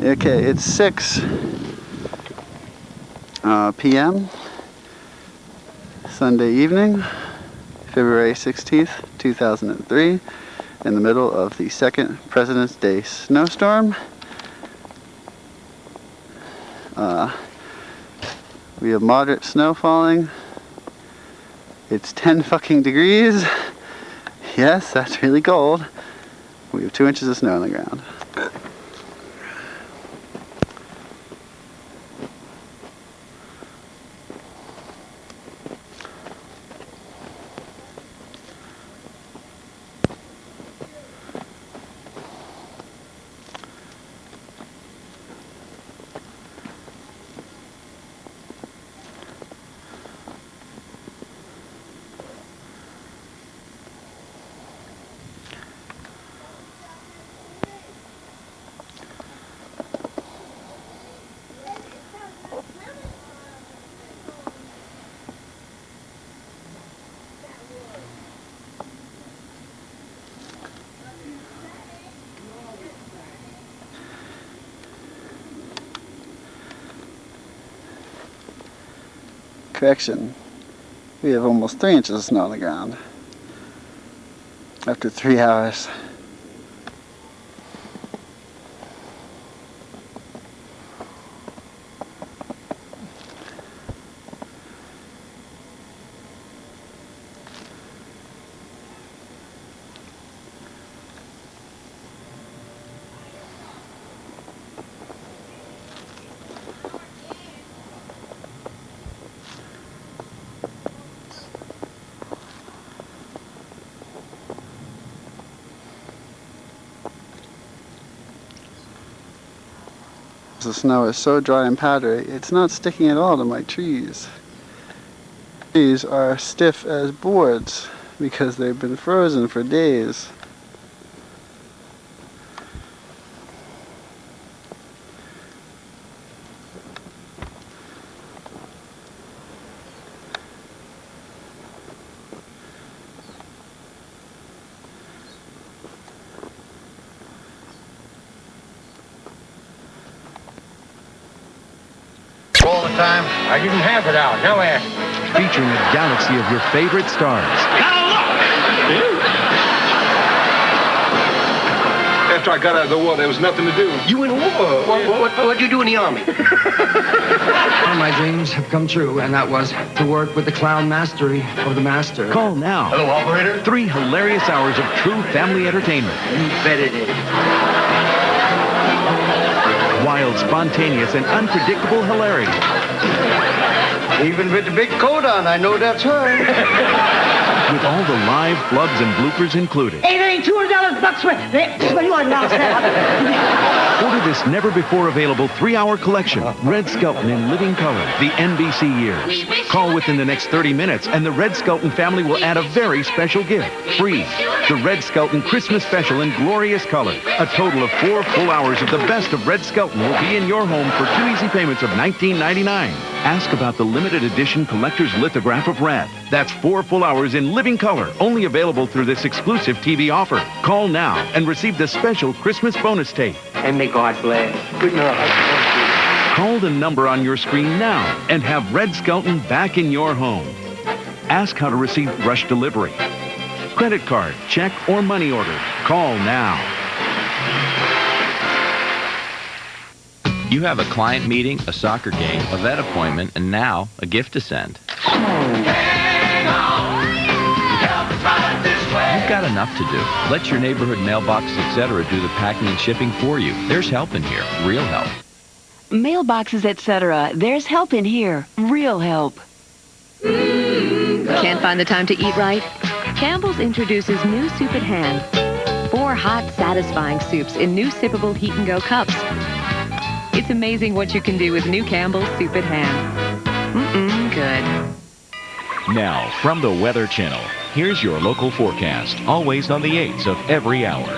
Okay, it's 6 p.m. Sunday evening, February 16th, 2003, in the middle of the second President's Day snowstorm. We have moderate snow falling. It's 10 fucking degrees. Yes, that's really cold. We have 2 inches of snow on the ground. Correction, we have almost 3 inches of snow on the ground after 3 hours. The snow is so dry and powdery, it's not sticking at all to my trees. Trees are stiff as boards because they've been frozen for days. All the time. I didn't have it out. Now ask. Featuring a galaxy of your favorite stars. Now look! After I got out of the war, there was nothing to do. You in war? What'd you do in the army? One of my dreams have come true, and that was to work with the clown mastery of the master. Call now. Hello, operator. 3 hilarious hours of true family entertainment. You bet it is. Wild, spontaneous, and unpredictable hilarity. Even with the big coat on, I know that's her. With all the live flubs and bloopers included. Hey, there ain't $200 bucks worth. You want to announce that? Order this never-before-available 3-hour collection, Red Skelton in living color, the NBC years. Call within the next 30 minutes, and the Red Skelton family will add a very special gift, free. The Red Skelton Christmas Special in glorious color. A total of 4 full hours of the best of Red Skelton will be in your home for 2 easy payments of $19.99. Ask about the limited edition collector's lithograph of Red. That's 4 full hours in living color, only available through this exclusive TV offer. Call now and receive the special Christmas bonus tape. And may God bless. Good night. Call the number on your screen now and have Red Skelton back in your home. Ask how to receive rush delivery. Credit card, check, or money order. Call now. You have a client meeting, a soccer game, a vet appointment, and now a gift to send. You've got enough to do. Let your neighborhood mailbox, etc. do the packing and shipping for you. There's help in here. Real help. Mailboxes, etc. There's help in here. Real help. Can't find the time to eat right? Campbell's introduces new soup at hand. 4 hot, satisfying soups in new sippable Heat and Go cups. It's amazing what you can do with new Campbell's Soup at Hand. Good. Now, from the Weather Channel, here's your local forecast, always on the 8s of every hour.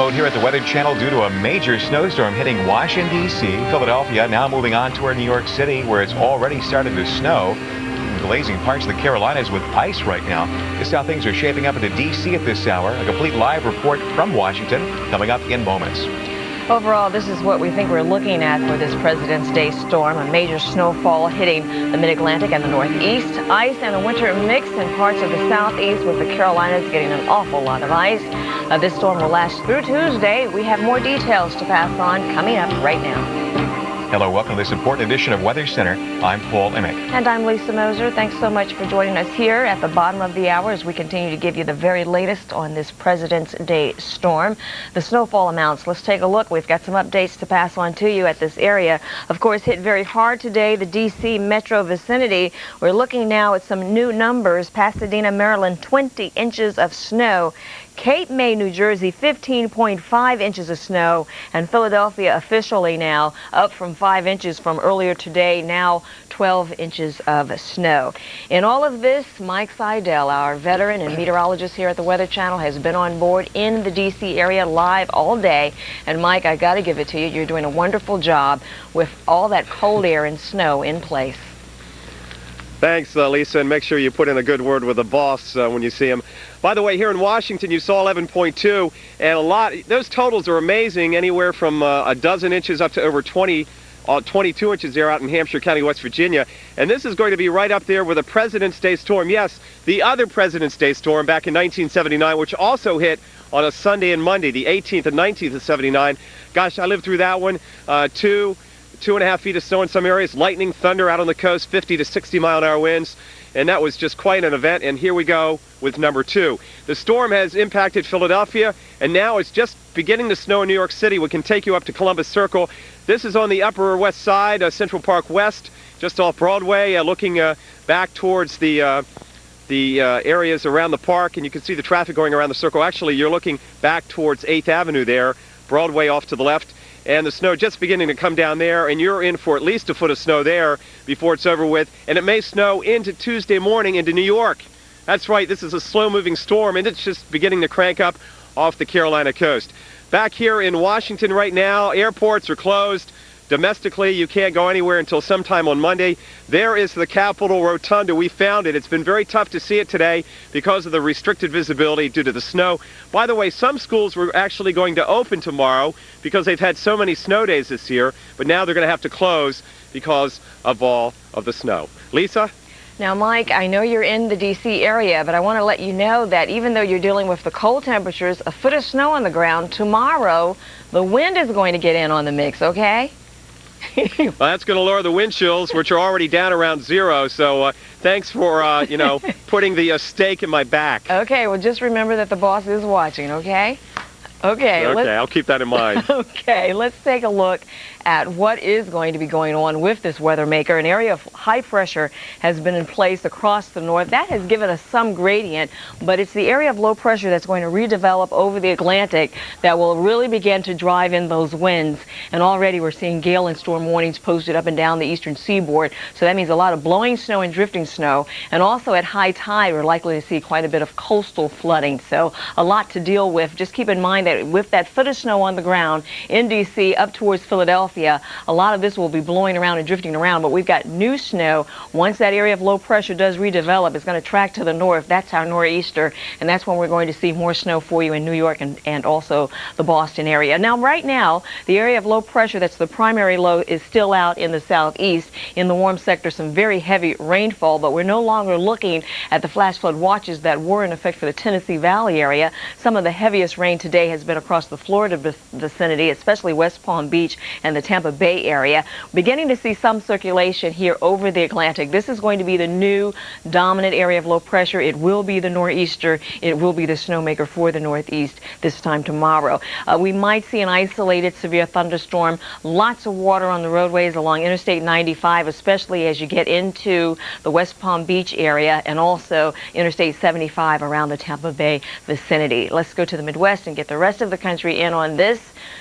mode here at the Weather Channel due to a major snowstorm hitting Washington, D.C., Philadelphia, now moving on toward New York City, where it's already started to snow. Glazing parts of the Carolinas with ice right now. This is how things are shaping up into D.C. at this hour. A complete live report from Washington coming up in moments. Overall, this is what we think we're looking at for this President's Day storm. A major snowfall hitting the mid-Atlantic and the Northeast. Ice and a winter mix in parts of the Southeast, with the Carolinas getting an awful lot of ice. This storm will last through Tuesday. We have more details to pass on coming up right now. Hello, welcome to this important edition of Weather Center. I'm Paul Emick. And I'm Lisa Moser. Thanks so much for joining us here at the bottom of the hour as we continue to give you the very latest on this President's Day storm. The snowfall amounts, let's take a look. We've got some updates to pass on to you at this area. Of course, hit very hard today, the D.C. metro vicinity. We're looking now at some new numbers. Pasadena, Maryland, 20 inches of snow. Cape May, New Jersey, 15.5 inches of snow, and Philadelphia officially now up from 5 inches from earlier today, now 12 inches of snow. In all of this, Mike Seidel, our veteran and meteorologist here at the Weather Channel, has been on board in the D.C. area live all day. And Mike, I got to give it to you. You're doing a wonderful job with all that cold air and snow in place. Thanks, Lisa, and make sure you put in a good word with the boss when you see him. By the way, here in Washington, you saw 11.2, and those totals are amazing, anywhere from a dozen inches up to over 22 inches there out in Hampshire County, West Virginia. And this is going to be right up there with a President's Day storm. Yes, the other President's Day storm back in 1979, which also hit on a Sunday and Monday, the 18th and 19th of 79. Gosh, I lived through that one. 2.5 feet of snow in some areas, lightning, thunder out on the coast, 50 to 60 mile-an-hour winds, and that was just quite an event. And here we go with number 2. The storm has impacted Philadelphia, and now it's just beginning to snow in New York City. We can take you up to Columbus Circle. This is on the Upper West Side, Central Park West, just off Broadway, looking back towards the areas around the park, and you can see the traffic going around the circle. Actually, you're looking back towards 8th Avenue there, Broadway off to the left. And the snow just beginning to come down there, and you're in for at least a foot of snow there before it's over with. And it may snow into Tuesday morning into New York. That's right, this is a slow-moving storm, and it's just beginning to crank up off the Carolina coast. Back here in Washington right now, airports are closed. Domestically, you can't go anywhere until sometime on Monday. There is the Capitol Rotunda. We found it. It's been very tough to see it today because of the restricted visibility due to the snow. By the way, some schools were actually going to open tomorrow because they've had so many snow days this year, but now they're going to have to close because of all of the snow. Lisa? Now, Mike, I know you're in the D.C. area, but I want to let you know that even though you're dealing with the cold temperatures, a foot of snow on the ground, tomorrow the wind is going to get in on the mix, okay? Well, that's going to lower the wind chills, which are already down around 0. So thanks for, putting the stake in my back. Okay, well, just remember that the boss is watching, okay? Okay, I'll keep that in mind. Okay, let's take a look at what is going to be going on with this weather maker. An area of high pressure has been in place across the north. That has given us some gradient, but it's the area of low pressure that's going to redevelop over the Atlantic that will really begin to drive in those winds. And already we're seeing gale and storm warnings posted up and down the eastern seaboard. So that means a lot of blowing snow and drifting snow. And also at high tide, we're likely to see quite a bit of coastal flooding. So a lot to deal with. Just keep in mind that with that foot of snow on the ground in D.C. up towards Philadelphia, a lot of this will be blowing around and drifting around, but we've got new snow. Once that area of low pressure does redevelop, it's going to track to the north. That's our nor'easter, and that's when we're going to see more snow for you in New York and also the Boston area. Now, right now, the area of low pressure that's the primary low is still out in the southeast. In the warm sector, some very heavy rainfall, but we're no longer looking at the flash flood watches that were in effect for the Tennessee Valley area. Some of the heaviest rain today has been across the Florida vicinity, especially West Palm Beach and the Tampa Bay area. Beginning to see some circulation here over the Atlantic. This is going to be the new dominant area of low pressure. It will be the nor'easter. It will be the snowmaker for the northeast this time tomorrow. We might see an isolated severe thunderstorm. Lots of water on the roadways along Interstate 95, especially as you get into the West Palm Beach area and also Interstate 75 around the Tampa Bay vicinity. Let's go to the Midwest and get the rest of the country in on this.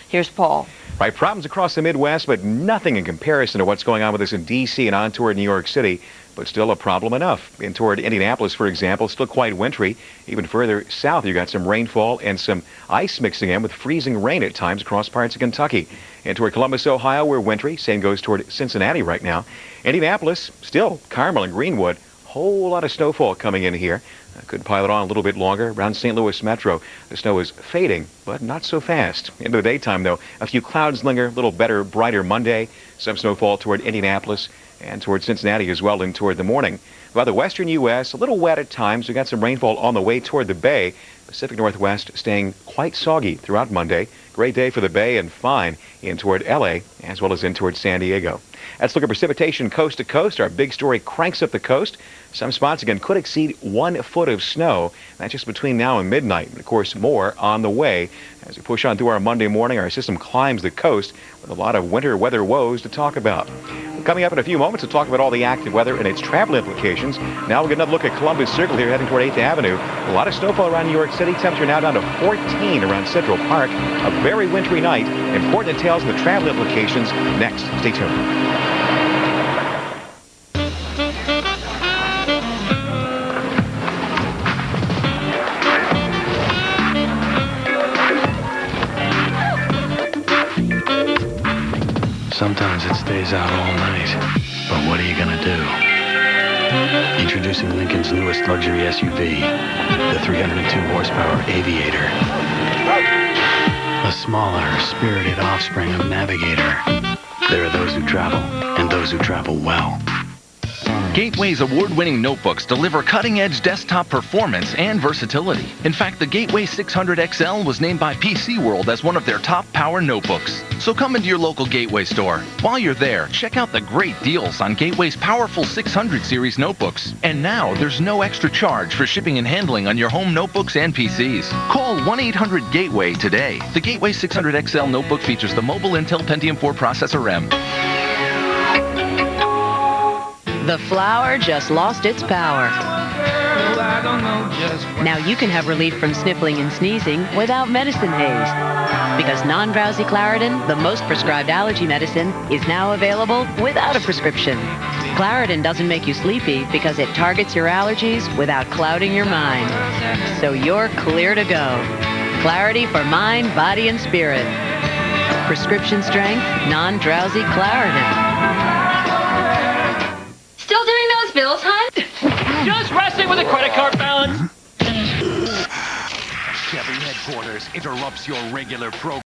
Here's Paul. Right, problems across the Midwest, but nothing in comparison to what's going on with us in D.C. and on toward New York City. But still a problem enough. In toward Indianapolis, for example, still quite wintry. Even further south, you got some rainfall and some ice mixing in with freezing rain at times across parts of Kentucky. And toward Columbus, Ohio, we're wintry. Same goes toward Cincinnati right now. Indianapolis, still Carmel and Greenwood. Whole lot of snowfall coming in here. Could pile it on a little bit longer. Around St. Louis Metro, the snow is fading, but not so fast. Into the daytime, though, a few clouds linger. A little better, brighter Monday. Some snowfall toward Indianapolis and toward Cincinnati as well in toward the morning. While the western U.S., a little wet at times. We got some rainfall on the way toward the Bay. Pacific Northwest staying quite soggy throughout Monday. Great day for the Bay and fine in toward L.A. as well as in toward San Diego. Let's look at precipitation coast to coast. Our big story cranks up the coast. Some spots, again, could exceed 1 foot of snow. That's just between now and midnight. And, of course, more on the way. As we push on through our Monday morning, our system climbs the coast with a lot of winter weather woes to talk about. Coming up in a few moments to talk about all the active weather and its travel implications. Now we'll get another look at Columbus Circle here heading toward 8th Avenue. A lot of snowfall around New York City. Temperature now down to 14 around Central Park. A very wintry night. Important details and the travel implications next. Stay tuned. Sometimes it stays out all night, but what are you gonna do? Introducing Lincoln's newest luxury SUV, the 302 horsepower Aviator. A smaller, spirited offspring of Navigator. There are those who travel, and those who travel well. Gateway's award-winning notebooks deliver cutting-edge desktop performance and versatility. In fact, the Gateway 600 XL was named by PC World as one of their top power notebooks. So come into your local Gateway store. While you're there, check out the great deals on Gateway's powerful 600 series notebooks. And now, there's no extra charge for shipping and handling on your home notebooks and PCs. Call 1-800-GATEWAY today. The Gateway 600 XL notebook features the mobile Intel Pentium 4 processor M. The flower just lost its power. Now you can have relief from sniffling and sneezing without medicine haze. Because non-drowsy Claritin, the most prescribed allergy medicine, is now available without a prescription. Claritin doesn't make you sleepy because it targets your allergies without clouding your mind. So you're clear to go. Clarity for mind, body, and spirit. Prescription strength, non-drowsy Claritin. Still doing those bills, hon? Just wrestling with a credit card balance. Chevy headquarters interrupts your regular program.